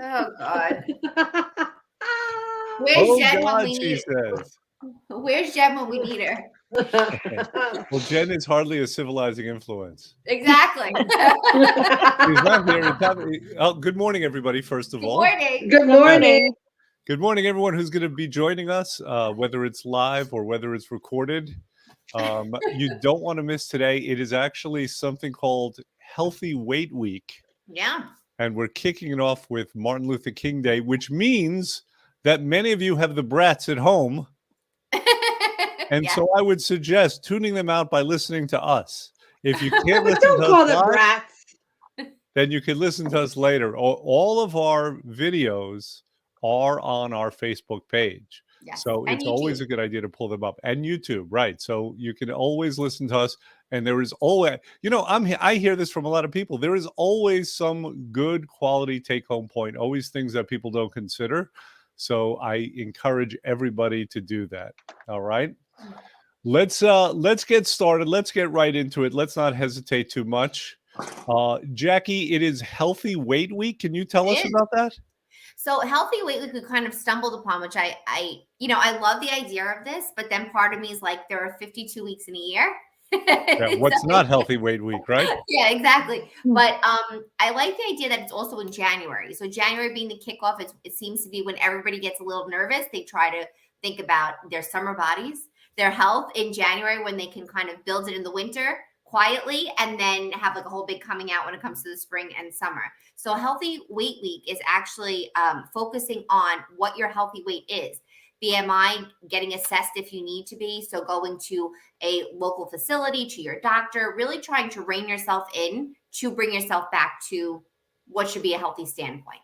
Oh God. Where's Oh Jen when God, we she need says. Where's Jen when we need her? Well, Jen is hardly a civilizing influence. Exactly. She's not here. Oh, good morning, everybody, first of Good all. morning. Good morning. Good morning, everyone who's going to be joining us, whether it's live or whether it's recorded. You don't want to miss today. It is actually something called Healthy Weight Week. Yeah. And we're kicking it off with Martin Luther King Day, which means that many of you have the brats at home. And Yeah. so I would suggest tuning them out by listening to us. If you can't listen Don't to call us them live, brats. then you can listen to us later. All of our videos are on our Facebook page. Yes. So And it's always YouTube. a good idea to pull them up. And YouTube, right. So you can always listen to us. And there is always, I hear this from a lot of people. There is always some good quality take-home point, always things that people don't consider. So I encourage everybody to do that. All right. Let's get started. Let's get right into it. Let's not hesitate too much. Jackie, it is Healthy Weight Week. Can you tell us about that? So Healthy Weight Week we kind of stumbled upon, which I love the idea of this, but then part of me is like, there are 52 weeks in a year. Yeah, what's not Healthy Weight Week, right? Yeah, exactly. But I like the idea that it's also in January. So January being the kickoff, it seems to be when everybody gets a little nervous. They try to think about their summer bodies, their health in January, when they can kind of build it in the winter quietly and then have like a whole big coming out when it comes to the spring and summer. So Healthy Weight Week is actually focusing on what your healthy weight is. BMI, getting assessed if you need to be. So going to a local facility, to your doctor, really trying to rein yourself in to bring yourself back to what should be a healthy standpoint.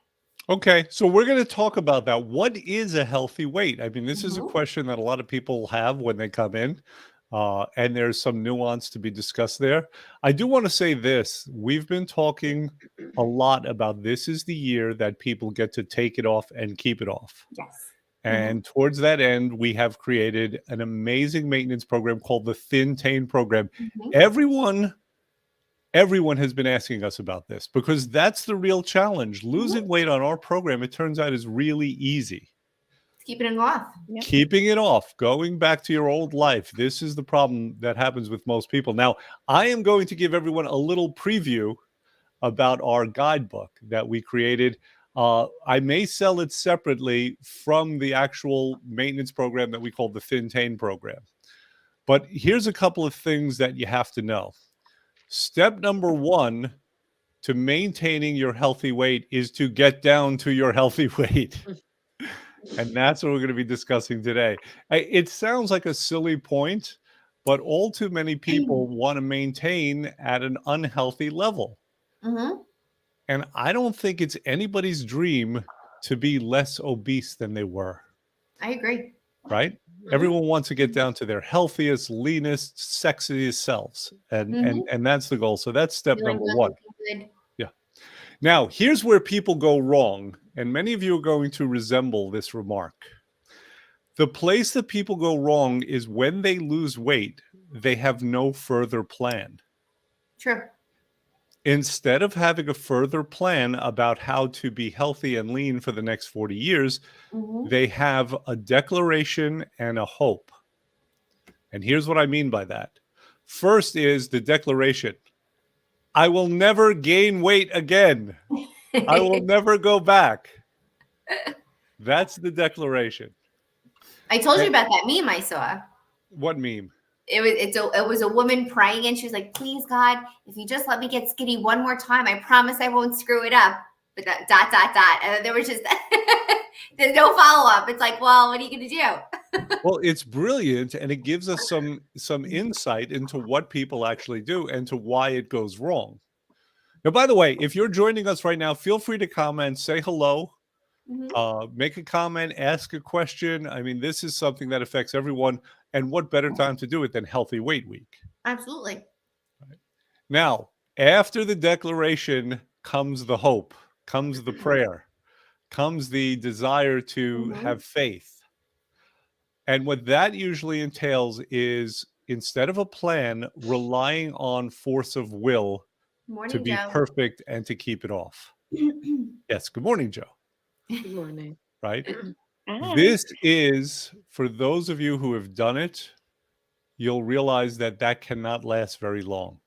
Okay, so we're going to talk about that. What is a healthy weight? I mean, this is a question that a lot of people have when they come in, and there's some nuance to be discussed there. I do want to say this. We've been talking a lot about this is the year that people get to take it off and keep it off. Yes. And towards that end, we have created an amazing maintenance program called the Thin Tain program. Everyone has been asking us about this because that's the real challenge. Losing weight on our program, it turns out, is really easy. Keeping it off. Yep. Keeping it off, going back to your old life. This is the problem that happens with most people. Now, I am going to give everyone a little preview about our guidebook that we created. I may sell it separately from the actual maintenance program that we call the Thin Tain program. But here's a couple of things that you have to know. Step number one to maintaining your healthy weight is to get down to your healthy weight. And that's what we're going to be discussing today. It sounds like a silly point, but all too many people want to maintain at an unhealthy level. And I don't think it's anybody's dream to be less obese than they were. I agree. Right? Everyone wants to get down to their healthiest, leanest, sexiest selves. And that's the goal. So that's step number one. Yeah. Now, here's where people go wrong. And many of you are going to resemble this remark. The place that people go wrong is when they lose weight, they have no further plan. True. Instead of having a further plan about how to be healthy and lean for the next 40 years, they have a declaration and a hope. And here's what I mean by that. First is the declaration. I will never gain weight again. I will never go back. That's the declaration. I told you about that meme I saw. What meme? It was a woman praying, and she was like, "Please, God, if you just let me get skinny one more time, I promise I won't screw it up." But that, and then there was just there's no follow up. It's like, well, what are you going to do? Well, it's brilliant, and it gives us some insight into what people actually do and to why it goes wrong. Now, by the way, if you're joining us right now, feel free to comment, say hello, make a comment, ask a question. I mean, this is something that affects everyone. And what better time to do it than Healthy Weight Week? Absolutely. Right. Now, after the declaration comes the hope, comes the prayer, comes the desire to have faith. And what that usually entails is, instead of a plan, relying on force of will to be perfect and to keep it off. Yes. Good morning, Joe. Good morning. right? Hi. This is, for those of you who have done it, you'll realize that that cannot last very long.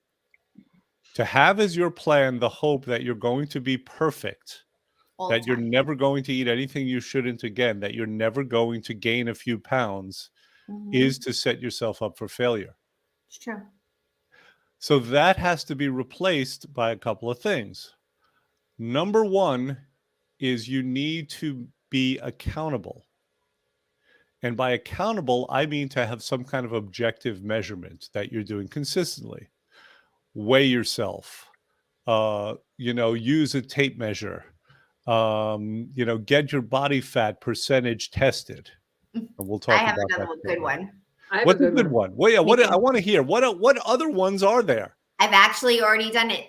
To have as your plan the hope that you're going to be perfect, All the that you're time. never going to eat anything you shouldn't again, that you're never going to gain a few pounds, is to set yourself up for failure. It's true. So that has to be replaced by a couple of things. Number one is you need to be accountable. And by accountable, I mean to have some kind of objective measurement that you're doing consistently. Weigh yourself, use a tape measure, get your body fat percentage tested. And we'll I talk have about another that one, good shortly. one. I have What's a a good good one. one? Well, yeah, Me what I too. want to hear. What other ones are there? I've actually already done it.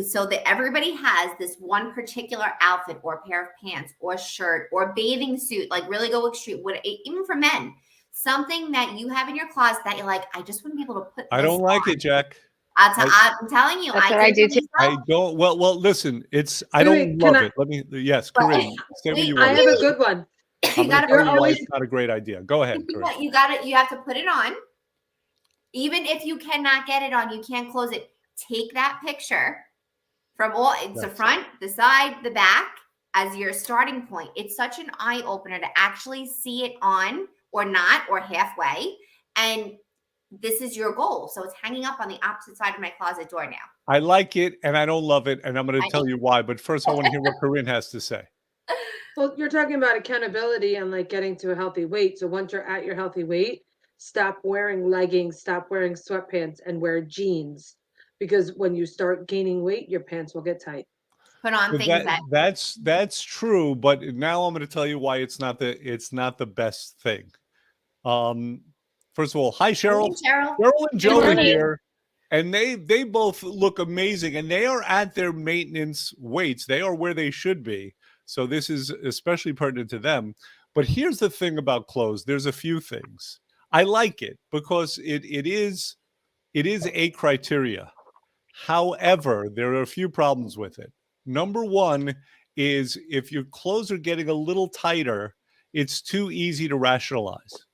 So that everybody has this one particular outfit or pair of pants or shirt or bathing suit, like really go extreme, even for men, something that you have in your closet that you're like, I just want to be able to put I this don't like on. it, Jack. I'm telling you, That's I what I did do it too. with I myself, don't. Well. Listen, I Wait, don't wait, can love I? it. Let me. Yes, but Corinne, say what wait, you I want have to a say. good one. I'm you going to gotta tell You're you why always it's not a great idea. Go ahead, Corinne. you have to put it on. Even if you cannot get it on, you can't close it. Take that picture from it's the Yes. front, the side, the back as your starting point. It's such an eye opener to actually see it on or not or halfway. And this is your goal. So it's hanging up on the opposite side of my closet door now. I like it, and I don't love it, and I'm going to I know. tell you why. But first, I want to hear what Corinne has to say. Well, you're talking about accountability and like getting to a healthy weight. So once you're at your healthy weight, stop wearing leggings, stop wearing sweatpants, and wear jeans. Because when you start gaining weight, your pants will get tight. Put on So things that that's true, but now I'm going to tell you why it's not the best thing. Um, First of all, hi Cheryl. Cheryl. Cheryl and Good Joe are morning. here, and they both look amazing, and they are at their maintenance weights. They are where they should be. So this is especially pertinent to them. But here's the thing about clothes. There's a few things. I like it because it is a criteria. However, there are a few problems with it. Number one is if your clothes are getting a little tighter, it's too easy to rationalize.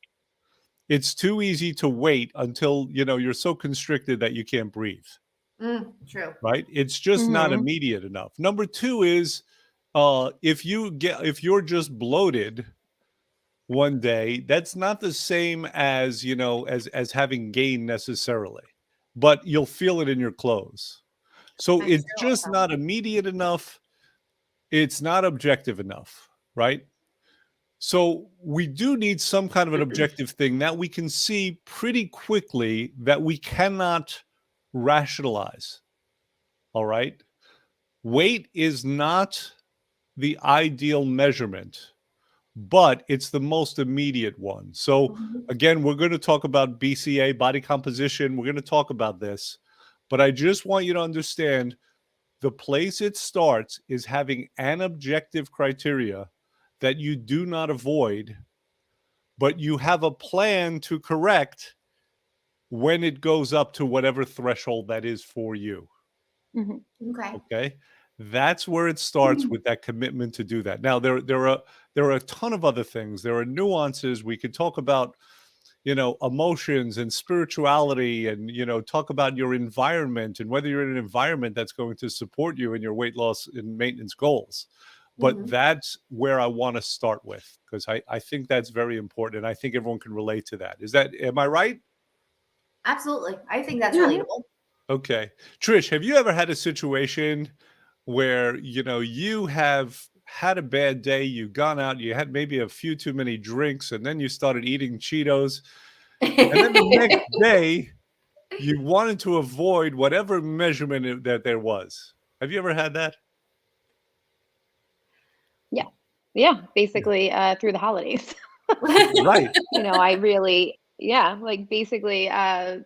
It's too easy to wait until you're so constricted that you can't breathe. True. Right? It's just not immediate enough. Number two is if you're just bloated one day, that's not the same as as having gain necessarily, but you'll feel it in your clothes. So That's it's true just also. not immediate enough. It's not objective enough, right? So we do need some kind of an objective thing that we can see pretty quickly that we cannot rationalize. All right. Weight is not the ideal measurement, but it's the most immediate one. So again, we're going to talk about BCA, body composition. We're going to talk about this, but I just want you to understand the place it starts is having an objective criteria that you do not avoid, but you have a plan to correct when it goes up to whatever threshold that is for you. Okay. Okay. That's where it starts with that commitment to do that. Now, there are a ton of other things. There are nuances. We could talk about, emotions and spirituality and, talk about your environment and whether you're in an environment that's going to support you in your weight loss and maintenance goals. But that's where I want to start with, because I think that's very important. And I think everyone can relate to that. Am I right? Absolutely. I think that's Yeah. relatable. Okay. Trish, have you ever had a situation where, you have had a bad day, you've gone out, you had maybe a few too many drinks, and then you started eating Cheetos, and then the next day you wanted to avoid whatever measurement that there was? Have you ever had that? Yeah. Yeah. Basically, through the holidays. Right. I really, like basically, I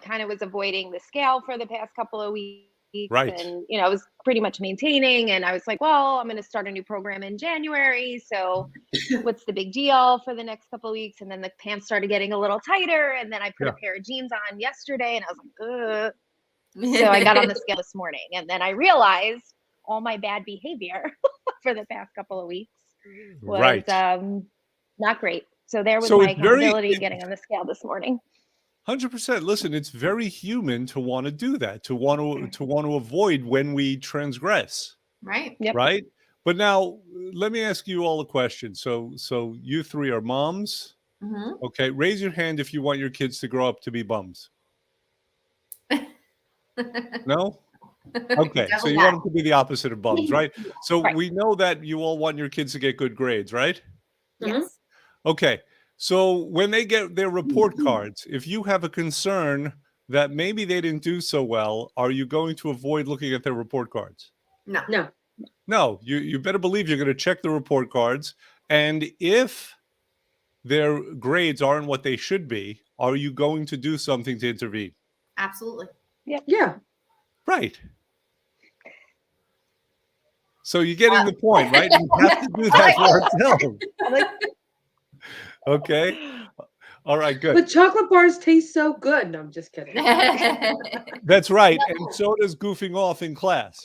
kind of was avoiding the scale for the past couple of weeks. Right. And, I was pretty much maintaining. And I was like, well, I'm going to start a new program in January. So what's the big deal for the next couple of weeks? And then the pants started getting a little tighter. And then I put Yeah. a pair of jeans on yesterday and I was like, ugh. So I got on the scale this morning. And then I realized all my bad behavior for the past couple of weeks. was Right. not great. So there was So my it's very accountability getting on the scale this morning. 100%. Listen, it's very human to want to do that, to want to avoid when we transgress, Right. Yep. right? But now let me ask you all a question. So you three are moms. Hmm. Okay, raise your hand if you want your kids to grow up to be bums. No? Okay, so Definitely you not. want them to be the opposite of bums, right? So Right. we know that you all want your kids to get good grades, right? Yes. Okay, so when they get their report cards, if you have a concern that maybe they didn't do so well, are you going to avoid looking at their report cards? No. No. No, you better believe you're going to check the report cards. And if their grades aren't what they should be, are you going to do something to intervene? Absolutely. Yeah. Right. So you're getting the point, right? We have to do that for ourselves. I'm like, Okay. All right, good. But chocolate bars taste so good. No, I'm just kidding. That's right. And so does goofing off in class.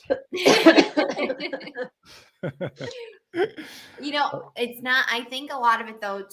You know, it's not, I think a lot of it though,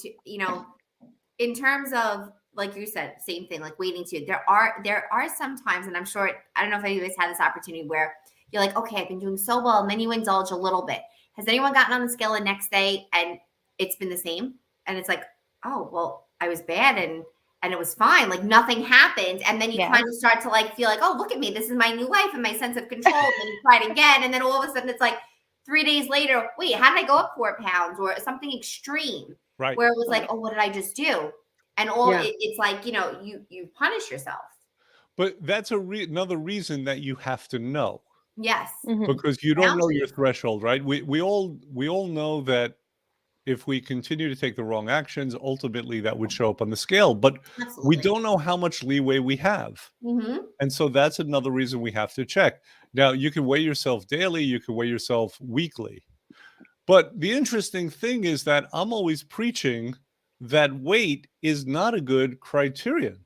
in terms of, like you said, same thing, like waiting to, there are some times, and I'm sure, I don't know if anybody's had this opportunity where you're like, okay, I've been doing so well, and then you indulge a little bit. Has anyone gotten on the scale the next day and it's been the same? And it's like, oh, well, I was bad and it was fine. Like nothing happened. And then you Yes. kind of start to like feel like, oh, look at me. This is my new life and my sense of control. And then you try it again. And then all of a sudden it's like 3 days later, wait, how did I go up 4 pounds or something extreme? Right. Where it was like, oh, what did I just do? And it's like, you punish yourself. But that's another reason that you have to know, Yes. because you don't know Boundaries. your threshold, right? We all know that if we continue to take the wrong actions, ultimately that would show up on the scale. But Absolutely. we don't know how much leeway we have. Mm-hmm. And so that's another reason we have to check. Now, you can weigh yourself daily, you can weigh yourself weekly. But the interesting thing is that I'm always preaching that weight is not a good criterion,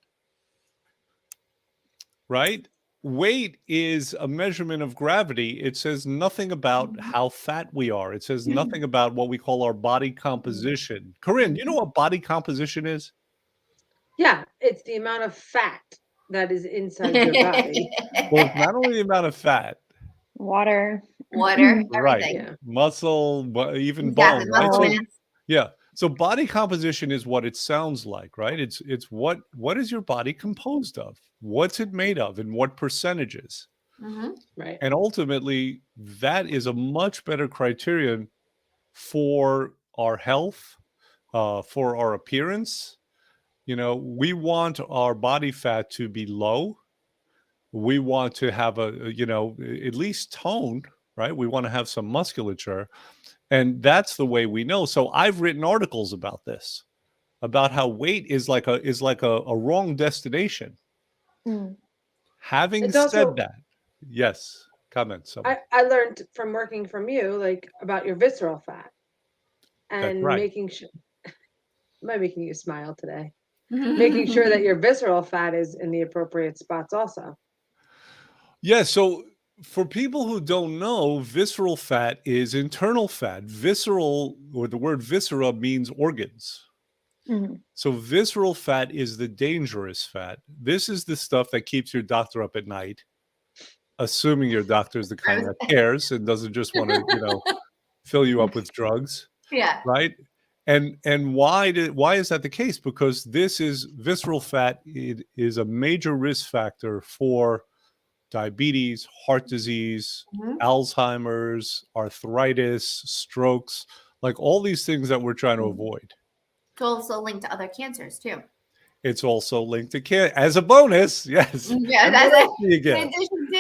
right? Weight is a measurement of gravity. It says nothing about how fat we are. It says nothing about what we call our body composition. Corinne, you know what body composition is? Yeah, it's the amount of fat that is inside your body. Well, it's not only the amount of fat, water. Water, right? everything. Yeah. Muscle, even Exactly. bone, right? Muscle So, mass. yeah. So body composition is what it sounds like, right? It's what is your body composed of? What's it made of, and what percentages? Mm-hmm. Right. And ultimately, that is a much better criterion for our health, for our appearance. We want our body fat to be low. We want to have at least tone, right? We want to have some musculature. And that's the way we know. So I've written articles about this, about how weight is like a wrong destination. Mm. Having It's said also, that, yes, comment. Someone. I learned from working from you, like about your visceral fat That's and right. making sure. Am I making you smile today? Making sure that your visceral fat is in the appropriate spots also. Yeah. So for people who don't know, visceral fat is internal fat. Visceral, or the word viscera, means organs. Mhm. So visceral fat is the dangerous fat. This is the stuff that keeps your doctor up at night, assuming your doctor is the kind that cares and doesn't just want to, fill you up with drugs, Yeah. right? And why is that the case? Because this is visceral fat. It is a major risk factor for diabetes, heart disease, Mhm. Alzheimer's, arthritis, strokes, like all these things that we're trying to avoid. It's also linked to other cancers too. It's also linked to care as a bonus. Yes. Yeah, And that's what else do you in get? addition to,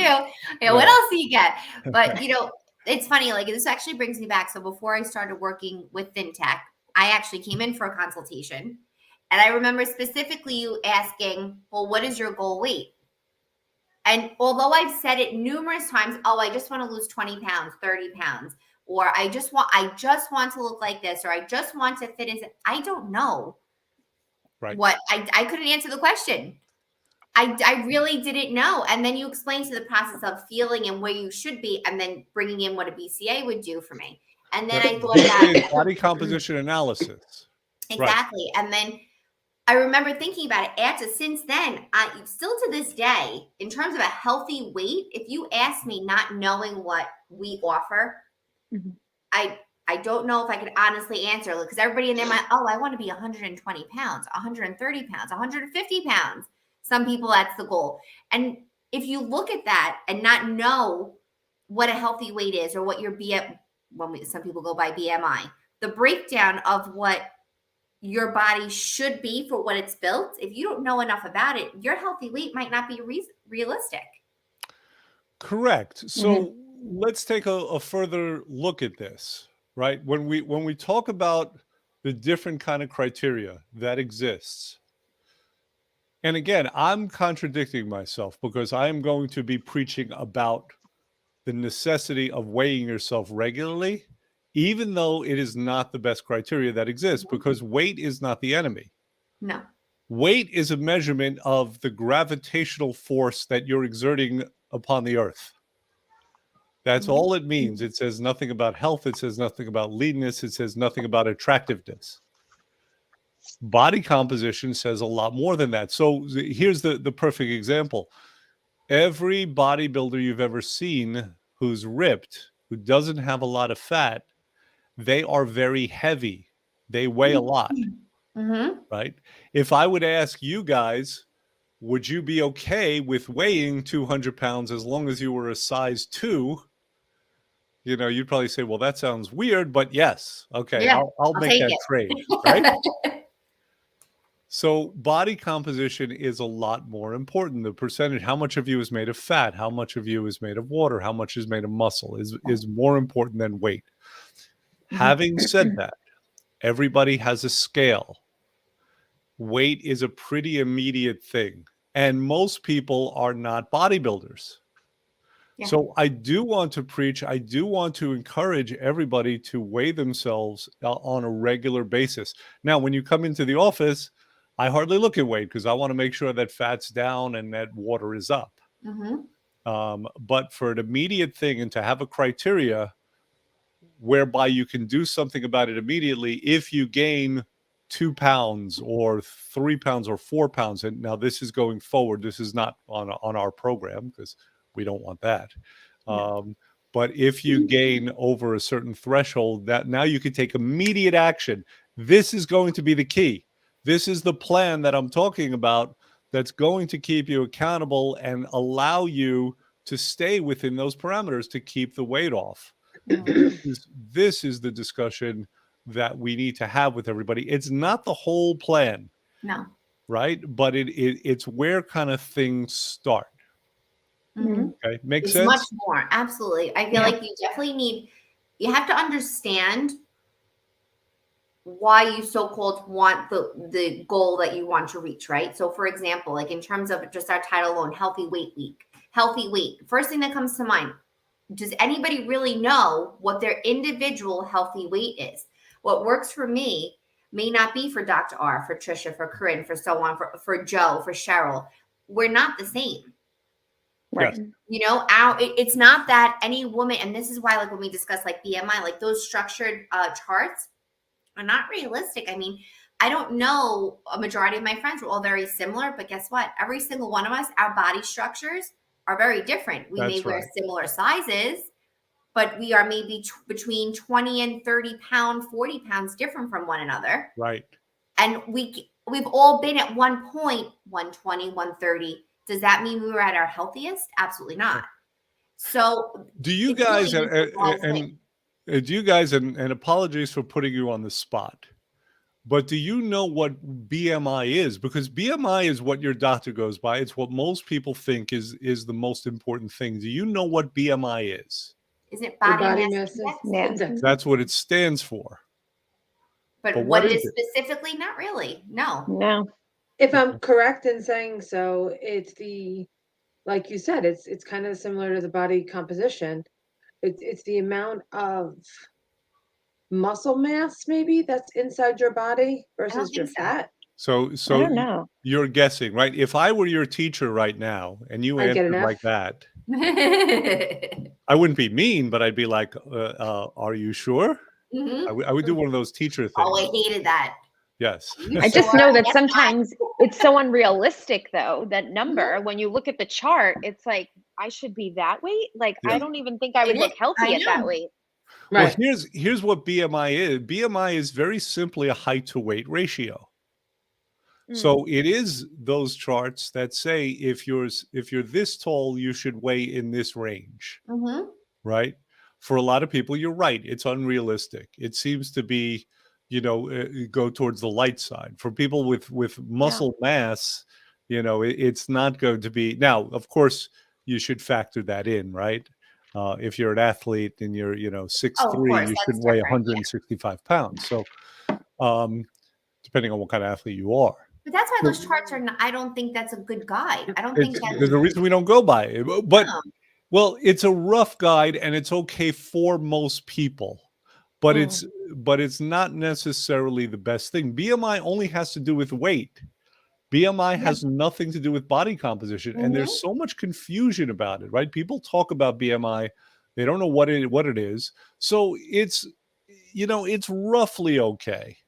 yeah, what Yeah. else do you get? But it's funny, like this actually brings me back. So before I started working with FinTech, I actually came in for a consultation. And I remember specifically you asking, well, what is your goal weight? And although I've said it numerous times, oh, I just want to lose 20 pounds, 30 pounds, or I just want to look like this, or I just want to fit in. I don't know. Right. What I couldn't answer the question. I really didn't know. And then you explained to the process of feeling and where you should be, and then bringing in what a BCA would do for me. And then Right. I thought This about is body composition analysis. Right. exactly. And then I remember thinking about it after, since then, I still to this day, in terms of a healthy weight, if you ask me not knowing what we offer, Mhm. I don't know if I could honestly answer, because everybody in their mind, oh, I want to be 120 pounds, 130 pounds, 150 pounds. Some people, that's the goal. And if you look at that and not know what a healthy weight is, or what your some people go by BMI, the breakdown of what your body should be for what it's built, if you don't know enough about it, your healthy weight might not be realistic. Correct. So let's take a further look at this, right? When we talk about the different kind of criteria that exists, and again, I'm contradicting myself because I am going to be preaching about the necessity of weighing yourself regularly, even though it is not the best criteria that exists, because weight is not the enemy. No. Weight is a measurement of the gravitational force that you're exerting upon the earth. That's all it means. It says nothing about health. It says nothing about leanness. It says nothing about attractiveness. Body composition says a lot more than that. So here's the perfect example. Every bodybuilder you've ever seen who's ripped, who doesn't have a lot of fat, they are very heavy. They weigh a lot, right? If I would ask you guys, would you be okay with weighing 200 pounds as long as you were a size 2? You know, you'd probably say, well, that sounds weird, but yes. Okay, Yeah, I'll make take that it. trade, right? So body composition is a lot more important. The percentage, how much of you is made of fat, how much of you is made of water, how much is made of muscle is more important than weight. Having said that, everybody has a scale. Weight is a pretty immediate thing, and most people are not bodybuilders. Yeah. So I do want to preach, I do want to encourage everybody to weigh themselves on a regular basis. Now, when you come into the office, I hardly look at weight because I want to make sure that fat's down and that water is up. But for an immediate thing and to have a criteria whereby you can do something about it immediately, if you gain 2 pounds or 3 pounds or 4 pounds, and now this is going forward, this is not on our program because we don't want that. But if you gain over a certain threshold, that now you can take immediate action. This is going to be the key. This is the plan that I'm talking about that's going to keep you accountable and allow you to stay within those parameters to keep the weight off. This is the discussion that we need to have with everybody. It's not the whole plan. No. Right? But it's where kind of things start. Okay, makes sense? Much more. Absolutely. I feel like you definitely you have to understand why you so-called want the goal that you want to reach, right? So for example, like in terms of just our title alone, Healthy Weight Week, healthy weight. First thing that comes to mind, does anybody really know what their individual healthy weight is? What works for me may not be for Dr. R, for Trisha, for Corinne, for so on, for Joe, for Cheryl. We're not the same. Right. Yes. You know, it's not that any woman, and this is why, like when we discuss like BMI, like those structured charts are not realistic. I mean, I don't know, a majority of my friends were all very similar, but guess what? Every single one of us, our body structures are very different. We may wear similar sizes, but we are maybe between 20 and 30 pounds, 40 pounds different from one another. Right. And we've all been at one point 120, 130. Does that mean we were at our healthiest? Absolutely not. So do you guys and apologies for putting you on the spot, but do you know what BMI is? Because BMI is what your doctor goes by. It's what most people think is the most important thing. Do you know what BMI is? Is it body mass index? That's what it stands for. But what it is specifically, not really. No. If I'm correct in saying so, it's like you said, it's kind of similar to the body composition. It's the amount of muscle mass maybe that's inside your body versus your fat. So I don't know. You're guessing, right? If I were your teacher right now and you I'd get answered an F. like that, I wouldn't be mean, but I'd be like, are you sure? Mhm. I would do one of those teacher Oh, things. I hated that. Yes. You I just sure? know that Guess not. sometimes it's so unrealistic though, that Mhm. number. When you look at the chart, it's like, I should be that weight. Like, Yeah. I don't even think I would It look is. healthy I at that know. weight. Well, Right. here's what BMI is. BMI is very simply a height to weight ratio. So it is those charts that say if you're this tall, you should weigh in this range, Mhm. right? For a lot of people, you're right. It's unrealistic. It seems to be, go towards the light side. For people with muscle mass, it's not going to be. Now, of course, you should factor that in, right? If you're an athlete and you're, Oh, of 6'3", course, you that's should weigh different. Yeah. 165 pounds. So, depending on what kind of athlete you are. But that's why So those charts are not, I don't think that's a good guide. I don't think there's that's a reason we don't go by it. But no. well, it's a rough guide and it's okay for most people. But it's not necessarily the best thing. BMI only has to do with weight. BMI Yeah. has nothing to do with body composition, and Mhm. there's so much confusion about it, right? People talk about BMI, they don't know what it is. So it's it's roughly okay,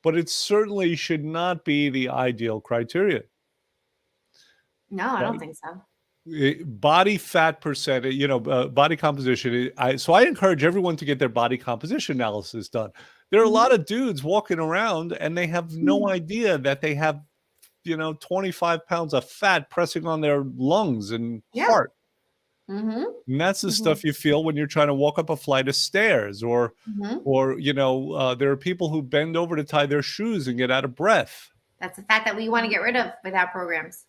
but it certainly should not be the ideal criteria. No, I don't Right? think so. Body fat percentage, body composition. So I encourage everyone to get their body composition analysis done. There are a lot Mhm. of dudes walking around and they have no idea that they have 25 pounds of fat pressing on their lungs and Yeah. heart. Mhm. And that's the stuff you feel when you're trying to walk up a flight of stairs, or Mhm. there are people who bend over to tie their shoes and get out of breath. That's the fat that we want to get rid of with our programs.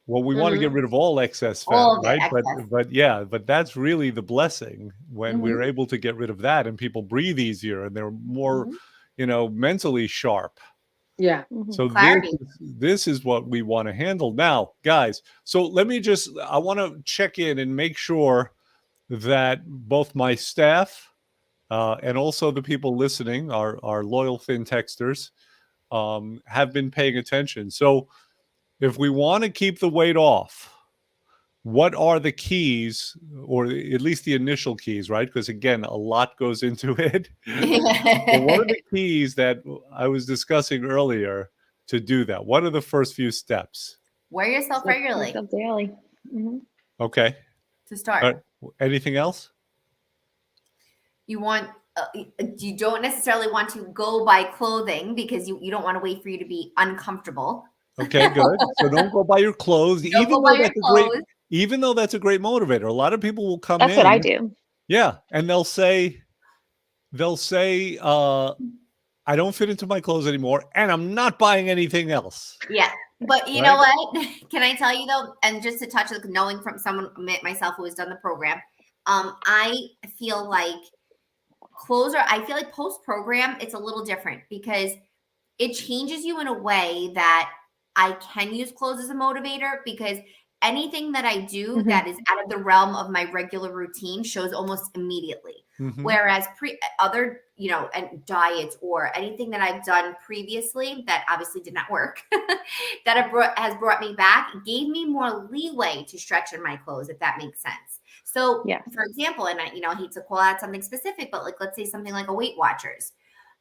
Well, we want to get rid of all excess fat, All of it, right? excess. But that's really the blessing when we're Mhm. able to get rid of that and people breathe easier and they're more, Mhm. mentally sharp. Yeah. So Clarity. this is what we want to handle now, guys. So I want to check in and make sure that both my staff and also the people listening, our loyal Fin texters, have been paying attention. So if we want to keep the weight off, what are the keys, or at least the initial keys, right? Because again, a lot goes into it. But what are the keys that I was discussing earlier to do that? What are the first few steps? Wear yourself regularly Yourself daily. Okay. to start. Anything else? You want you don't necessarily want to go buy clothing because you don't want to wait for you to be uncomfortable. Okay, good. So don't go buy your clothes, Don't go buy your clothes. even though that's a great motivator. A lot of people will come That's in. what I do. Yeah, and they'll say, I don't fit into my clothes anymore, and I'm not buying anything else. Yeah. But you know what? Can I tell you though, and just to touch, knowing from someone myself who has done the program, I feel like I feel like post program, it's a little different because it changes you in a way that I can use clothes as a motivator, because anything that I do that is out of the realm of my regular routine shows almost immediately. Whereas other, and diets or anything that I've done previously that obviously did not work, that has brought me back, gave me more leeway to stretch in my clothes, if that makes sense. So, for example, and I hate to call out something specific, but like, let's say something like a Weight Watchers.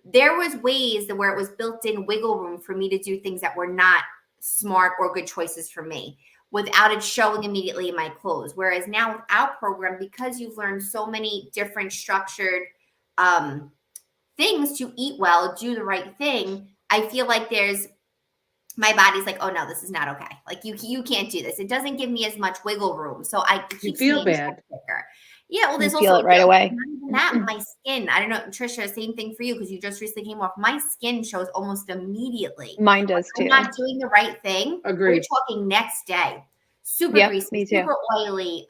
There was ways where it was built-in wiggle room for me to do things that were not smart or good choices for me without it showing immediately in my clothes. Whereas now with our program, because you've learned so many different structured things to eat well, do the right thing, I feel like my body's like, oh no, this is not okay. Like you can't do this. It doesn't give me as much wiggle room. So it keeps me in check quicker. Yeah, well, there's You feel also it right away. not even that, my skin. I don't know, Trisha, same thing for you because you just recently came off. My skin shows almost immediately. Mine does too. I'm not doing the right thing. Agreed. We're talking next day. Super greasy, super oily,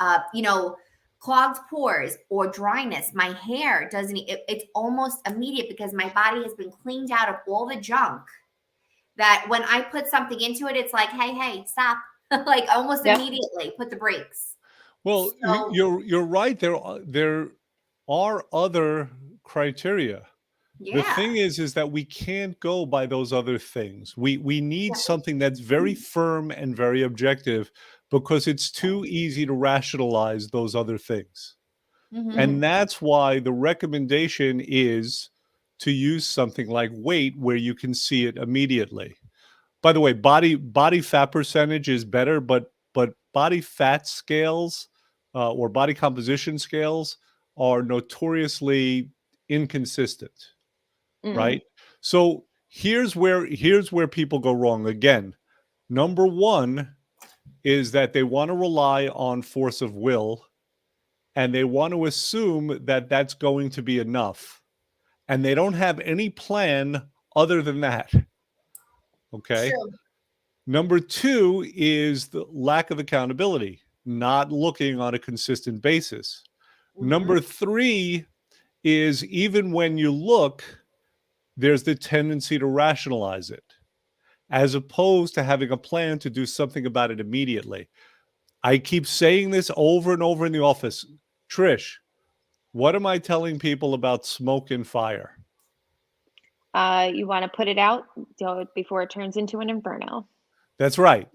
clogged pores or dryness. My hair doesn't, it's almost immediate because my body has been cleaned out of all the junk that when I put something into it, it's like, hey, stop. Like almost immediately put the brakes. Well, you're right. There are other criteria. Yeah. The thing is that we can't go by those other things. We need something that's very firm and very objective. because it's too easy to rationalize those other things. Mhm. And that's why the recommendation is to use something like weight, where you can see it immediately. By the way, body fat percentage is better, but body fat scales or body composition scales are notoriously inconsistent, right? So here's where people go wrong again. Number one is that they want to rely on force of will, and they want to assume that that's going to be enough, and they don't have any plan other than that. Okay. True. Number two is the lack of accountability, not looking on a consistent basis. Number three is, even when you look, there's the tendency to rationalize it, as opposed to having a plan to do something about it immediately. I keep saying this over and over in the office. Trish, what am I telling people about smoke and fire? You want to put it out before it turns into an inferno. That's right.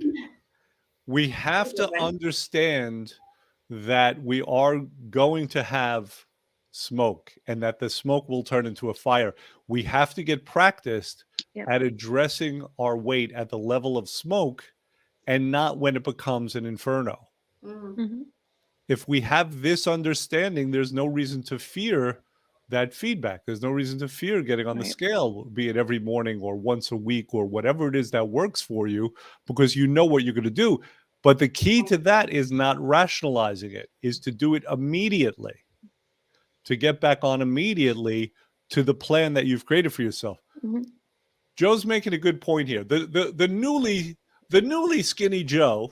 We have to Okay. understand that we are going to have smoke, and that the smoke will turn into a fire. We have to get practiced Yep. at addressing our weight at the level of smoke, and not when it becomes an inferno. Mhm. If we have this understanding, there's no reason to fear that feedback. There's no reason to fear getting on the Right. scale, be it every morning or once a week or whatever it is that works for you, because you know what you're going to do. But the key to that is not rationalizing it, is to do it immediately, to get back on immediately to the plan that you've created for yourself. Mhm. Joe's making a good point here. The newly skinny Joe,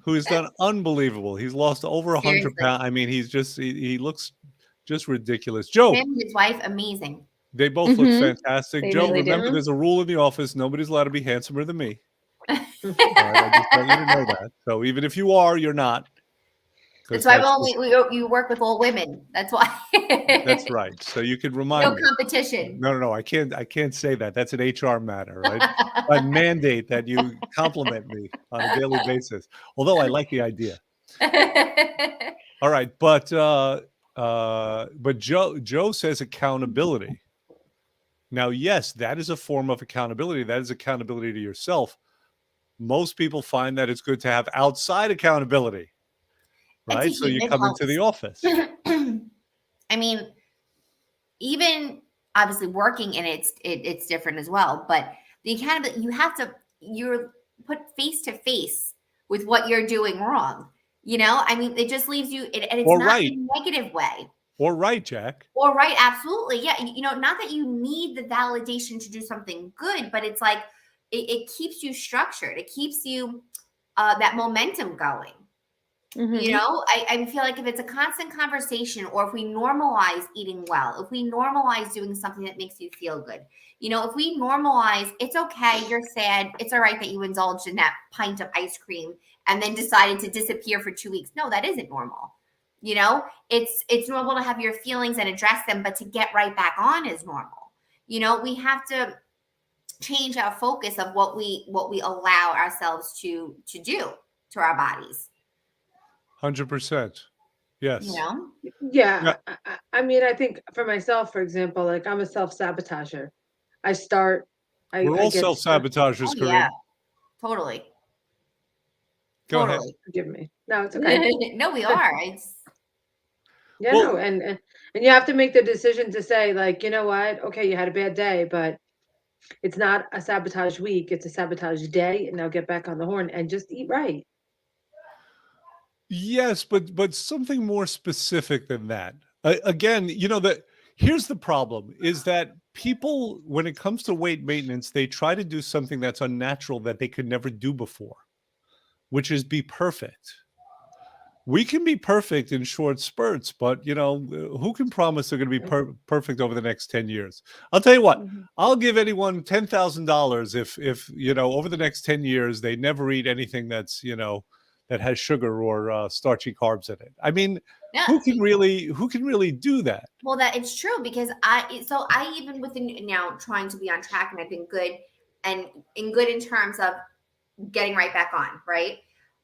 who has done unbelievable. He's lost over 100 Seriously. pounds. I mean, he looks just ridiculous. Joe, Him and his wife, amazing. they both look fantastic. They Joe, really do. remember, there's a rule in the office: nobody's allowed to be handsomer than me. All right, I just want you to know that. So even if you are, you're not. That's 'Cause why that's you work with all women. That's why. that's right. So you could remind No me. competition. No, I can't say that. That's an HR matter, right? I mandate that you compliment me on a daily basis. Although I like the idea. All right, but Joe says accountability. Now, yes, that is a form of accountability. That is accountability to yourself. Most people find that it's good to have outside accountability, right? So you It come into the helps. office. I mean, even obviously working in it's different as well. But the accountability, you're put face to face with what you're doing wrong. I mean, it just leaves you, and it's Or not right. in a negative way. Or right, Jack. Or right, absolutely, yeah. Not that you need the validation to do something good, but it's like it keeps you structured. It keeps you that momentum going. I feel like if it's a constant conversation, or if we normalize eating well, if we normalize doing something that makes you feel good, if we normalize, it's okay, you're sad, it's all right that you indulged in that pint of ice cream and then decided to disappear for 2 weeks. No, that isn't normal. It's normal to have your feelings and address them, but to get right back on is normal. We have to change our focus of what we allow ourselves to do to our bodies. 100%. Yes. Yeah. I mean, I think for myself, for example, like, I'm a self-sabotager. We're all get stuck. self-sabotagers, Oh, Corinne. yeah, totally. Go ahead. Totally. Forgive me. No, it's okay. No, we are. Yeah, Well- no, and you have to make the decision to say, like, you know what? Okay, you had a bad day, but it's not a sabotage week. It's a sabotage day, and now get back on the horn and just eat right. Yes, but something more specific than that. Again, here's the problem, is that people, when it comes to weight maintenance, they try to do something that's unnatural that they could never do before, which is be perfect. We can be perfect in short spurts, but who can promise they're going to be perfect over the next 10 years? I'll tell you what, I'll give anyone $10,000 if over the next 10 years they never eat anything that's that has sugar or starchy carbs in it. I mean, Yeah. who can really do that? Well, that it's true, because I even within now trying to be on track, and I've been good, and in good in terms of getting right back on, right?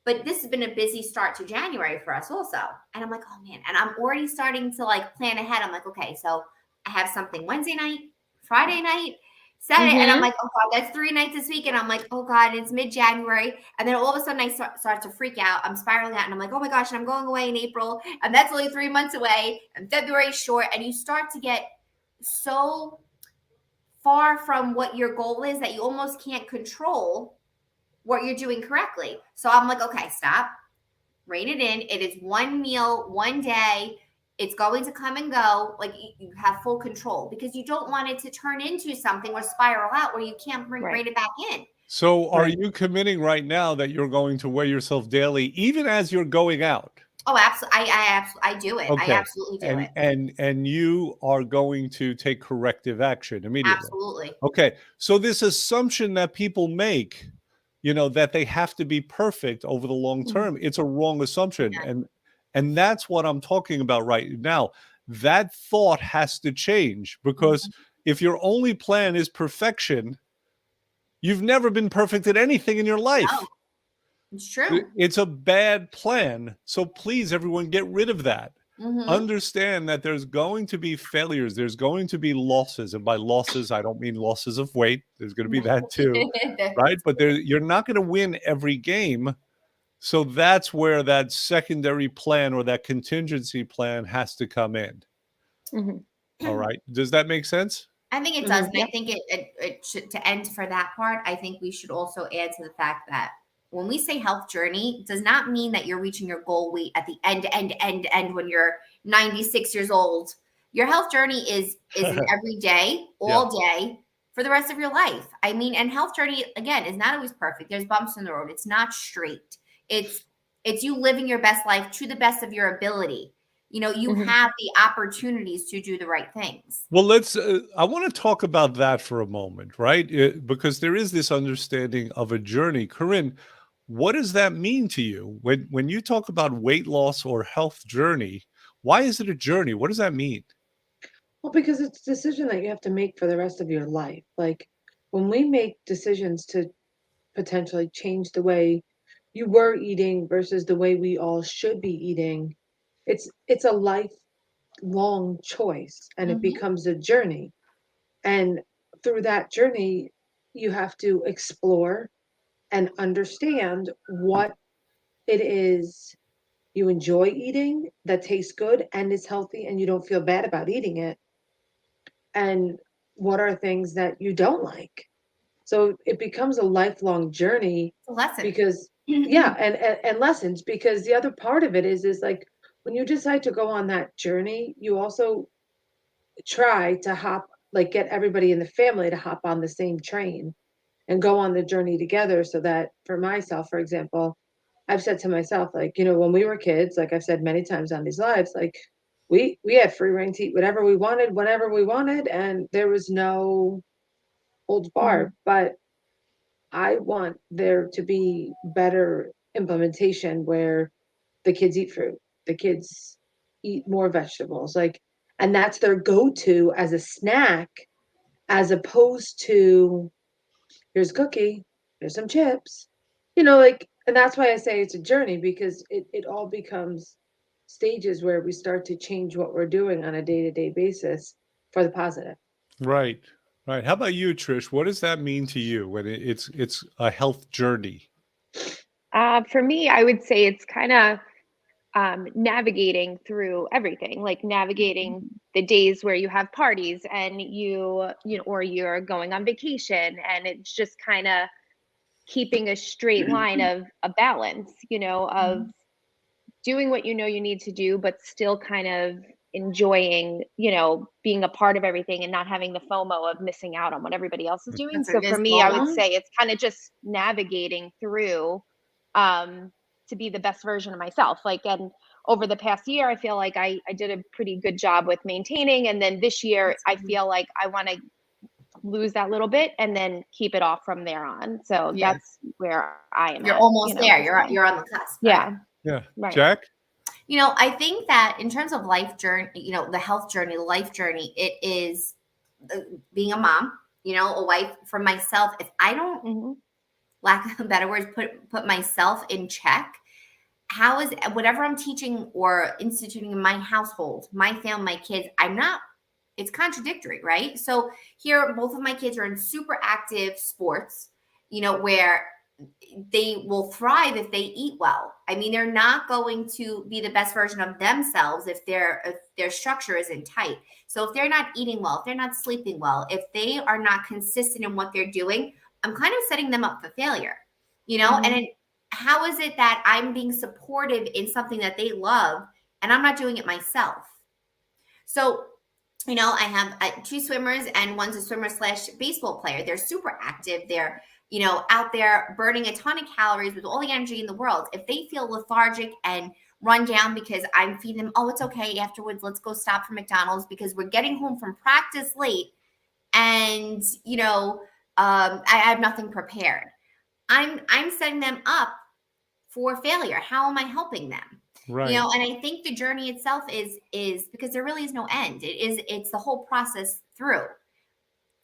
But this has been a busy start to January for us also. And I'm like, oh man. And I'm already starting to like plan ahead. I'm like, okay, so I have something Wednesday night, Friday night, Saturday. And I'm like, oh God, that's 3 nights this week. And I'm like, oh God, it's mid-January. And then all of a sudden I start to freak out. I'm spiraling out and I'm like, oh my gosh, and I'm going away in April. And that's only 3 months away. And February's short. And you start to get so far from what your goal is that you almost can't control what you're doing correctly. So I'm like, okay, stop, rein it in. It is one meal, one day. It's going to come and go. Like you have full control because you don't want it to turn into something or spiral out where you can't rein it back in. So are you committing right now that you're going to weigh yourself daily, even as you're going out? Oh, absolutely. I do it. Okay. I absolutely do it. And you are going to take corrective action immediately. Absolutely. Okay. So this assumption that people make, that they have to be perfect over the long term, it's a wrong assumption. Yeah. And that's what I'm talking about right now. That thought has to change because if your only plan is perfection, you've never been perfect at anything in your life. No, it's true. It's a bad plan. So please, everyone, get rid of that. Understand that there's going to be failures. There's going to be losses. And by losses, I don't mean losses of weight. There's going to be that too, right? But you're not going to win every game. So that's where that secondary plan or that contingency plan has to come in. All right. Does that make sense? I think it does. And I think it should, to end for that part, I think we should also add to the fact that when we say health journey, it does not mean that you're reaching your goal weight at the end when you're 96 years old. Your health journey is an every day, all day for the rest of your life. I mean, and health journey, again, is not always perfect. There's bumps in the road. It's not straight. It's you living your best life to the best of your ability. You have the opportunities to do the right things. Well, I want to talk about that for a moment, right? Because there is this understanding of a journey. Corinne, what does that mean to you? When you talk about weight loss or health journey, why is it a journey? What does that mean? Well, because it's a decision that you have to make for the rest of your life. Like when we make decisions to potentially change the way you were eating versus the way we all should be eating, it's a lifelong choice and it becomes a journey. And through that journey, you have to explore and understand what it is you enjoy eating that tastes good and is healthy and you don't feel bad about eating it. And what are things that you don't like? So it becomes a lifelong journey. It's a lesson. Because and lessons, because the other part of it is like when you decide to go on that journey, you also try to get everybody in the family to hop on the same train and go on the journey together. So that for myself, for example, I've said to myself, like, when we were kids, like I've said many times on these lives, like we had free reign to eat whatever we wanted, whenever we wanted, and there was no holds barred. But I want there to be better implementation where the kids eat fruit, the kids eat more vegetables, and that's their go-to as a snack, as opposed to here's a cookie, here's some chips, and that's why I say it's a journey, because it all becomes stages where we start to change what we're doing on a day-to-day basis for the positive. Right. Right. How about you, Trish? What does that mean to you when it's a health journey? For me, I would say it's kind of navigating through everything, like navigating the days where you have parties and or you're going on vacation, and it's just kind of keeping a straight line of a balance, of doing what you need to do, but still kind of enjoying, being a part of everything and not having the FOMO of missing out on what everybody else is doing. So for me, I would say it's kind of just navigating through to be the best version of myself. And over the past year, I feel like I did a pretty good job with maintaining. And then this year, I feel like I want to lose that little bit and then keep it off from there on. So that's where I am. You're almost there. You're on the cusp. Yeah. Yeah. Right. Jack? I think that in terms of life journey, the health journey, life journey, it is being a mom, a wife. For myself, if I don't lack of better words, put myself in check. How is whatever I'm teaching or instituting in my household, my family, my kids, it's contradictory, right? So here, both of my kids are in super active sports, where they will thrive if they eat well. I mean, they're not going to be the best version of themselves if their structure isn't tight. So if they're not eating well, if they're not sleeping well, if they are not consistent in what they're doing, I'm kind of setting them up for failure, and how is it that I'm being supportive in something that they love and I'm not doing it myself? So, I have two swimmers, and one's a swimmer / baseball player. They're super active. They're, out there burning a ton of calories with all the energy in the world. If they feel lethargic and run down because I'm feeding them, oh, it's okay. Afterwards, let's go stop for McDonald's because we're getting home from practice late and, I have nothing prepared. I'm setting them up for failure. How am I helping them? Right. And I think the journey itself is because there really is no end. It's the whole process through.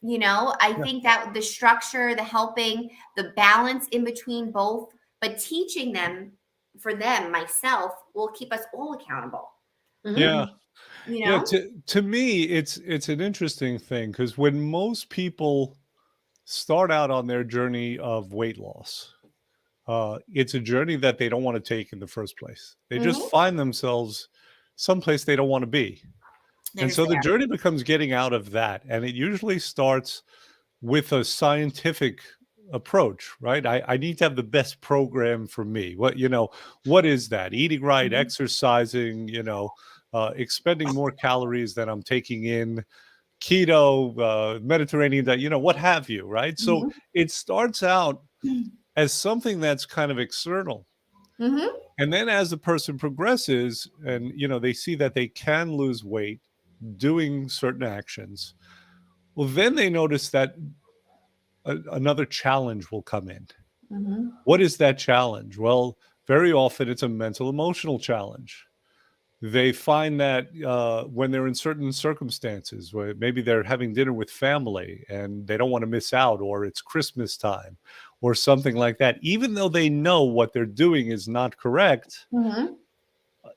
I think that the structure, the helping, the balance in between both, but teaching them for them, myself, will keep us all accountable. Yeah. Yeah, You know? to me, it's an interesting thing because when most people start out on their journey of weight loss, it's a journey that they don't want to take in the first place. They just find themselves someplace they don't want to be. They're And just so the there. journey becomes getting out of that. And it usually starts with a scientific approach, right? I need to have the best program for me. What is that? Eating right, exercising, expending more calories than I'm taking in, keto, Mediterranean diet, what have you, right? So it starts out as something that's kind of external. And then as the person progresses and, they see that they can lose weight doing certain actions, well, then they notice that another challenge will come in. What is that challenge? Well, very often it's a mental emotional challenge. They find that when they're in certain circumstances, where maybe they're having dinner with family and they don't want to miss out, or it's Christmas time or something like that, even though they know what they're doing is not correct,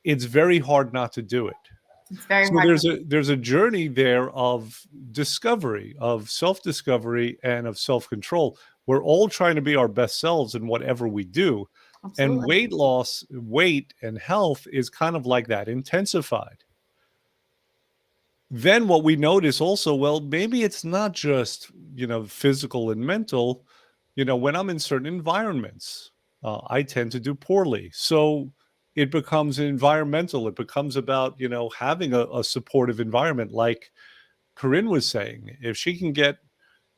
it's very hard not to do it. It's very So hard. there's a journey there of discovery, of self-discovery, and of self-control. We're all trying to be our best selves in whatever we do. And Absolutely. weight loss, weight and health is kind of like that, intensified. Then what we notice also, well, maybe it's not just, physical and mental. When I'm in certain environments, I tend to do poorly. So it becomes environmental. It becomes about, having a supportive environment. Like Corinne was saying, if she can get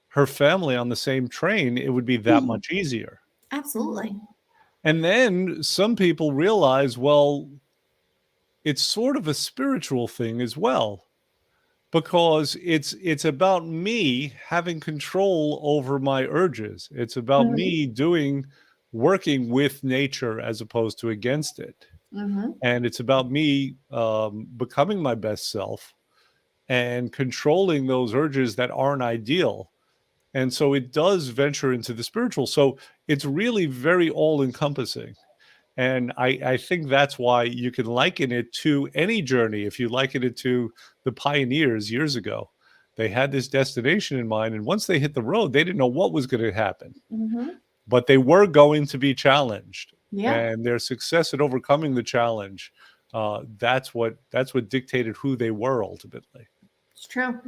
her family on the same train, it would be that much easier. Absolutely. And then some people realize, well, it's sort of a spiritual thing as well, because it's about me having control over my urges. It's about me working with nature as opposed to against it. And it's about me becoming my best self and controlling those urges that aren't ideal. And so it does venture into the spiritual. So it's really very all encompassing. And I think that's why you can liken it to any journey. If you liken it to the pioneers years ago, they had this destination in mind. And once they hit the road, they didn't know what was going to happen, but they were going to be challenged. Yeah. And their success at overcoming the challenge, that's what dictated who they were ultimately. It's true.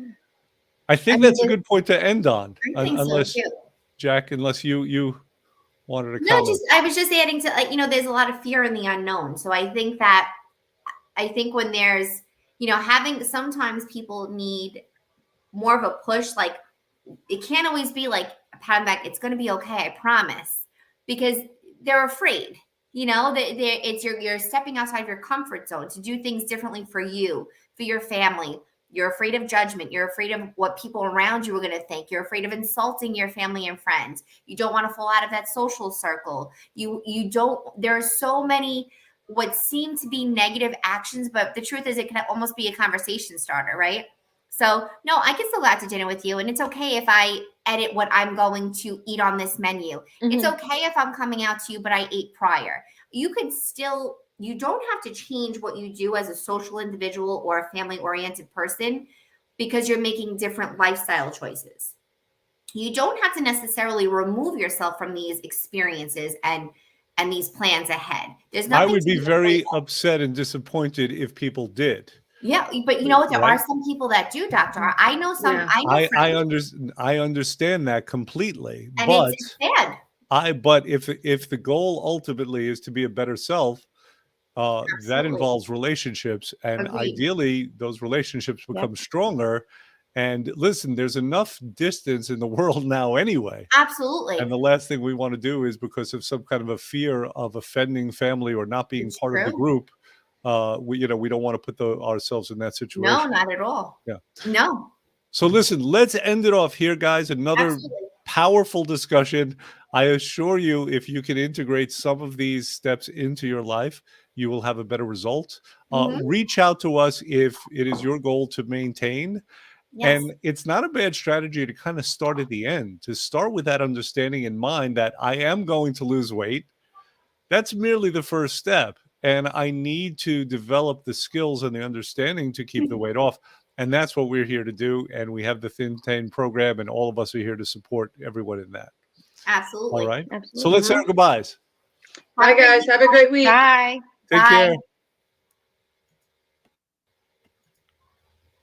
I think that's a good point to end on, I think so unless, too. Jack, unless you wanted to No, comment. I was just adding to, there's a lot of fear in the unknown. So I think when there's, sometimes people need more of a push. Like, it can't always be like a pat on the back. It's going to be okay. I promise. Because they're afraid, you're stepping outside of your comfort zone to do things differently for you, for your family. You're afraid of judgment. You're afraid of what people around you are going to think. You're afraid of insulting your family and friends. You don't want to fall out of that social circle. There are so many what seem to be negative actions, but the truth is it can almost be a conversation starter, right? So no, I can still go out to dinner with you, and it's okay if I edit what I'm going to eat on this menu. It's okay if I'm coming out to you, but I ate prior. You could still, you don't have to change what you do as a social individual or a family oriented person because you're making different lifestyle choices. You don't have to necessarily remove yourself from these experiences and these plans ahead. There's I nothing would to be be afraid very of. upset and disappointed if people did. Yeah, but you know what? There are Right? some people that do, Doctor. I know some. Yeah. I know friends, I understand that completely, and but it's sad. but if the goal ultimately is to be a better self, that Absolutely. involves relationships, and Agreed. ideally those relationships Yep. become stronger. And listen, there's enough distance in the world now anyway. Absolutely. And the last thing we want to do is, because of some kind of a fear of offending family or not being It's part of the true. group, we don't want to put ourselves in that No, situation. not at all. Yeah. No, So listen, let's end it off here, guys. Another absolutely. powerful discussion. I assure you, if you can integrate some of these steps into your life, you will have a better result. Mhm. Reach out to us if it is your goal to maintain. Yes. And it's not a bad strategy to kind of start at the end, to start with that understanding in mind that I am going to lose weight. That's merely the first step. And I need to develop the skills and the understanding to keep the weight off. And that's what we're here to do. And we have the Thin Tain program, and all of us are here to support everyone in that. All Absolutely. right. So Absolutely. let's say our goodbyes. Bye, guys. Have a great week. Bye. Take Bye. care.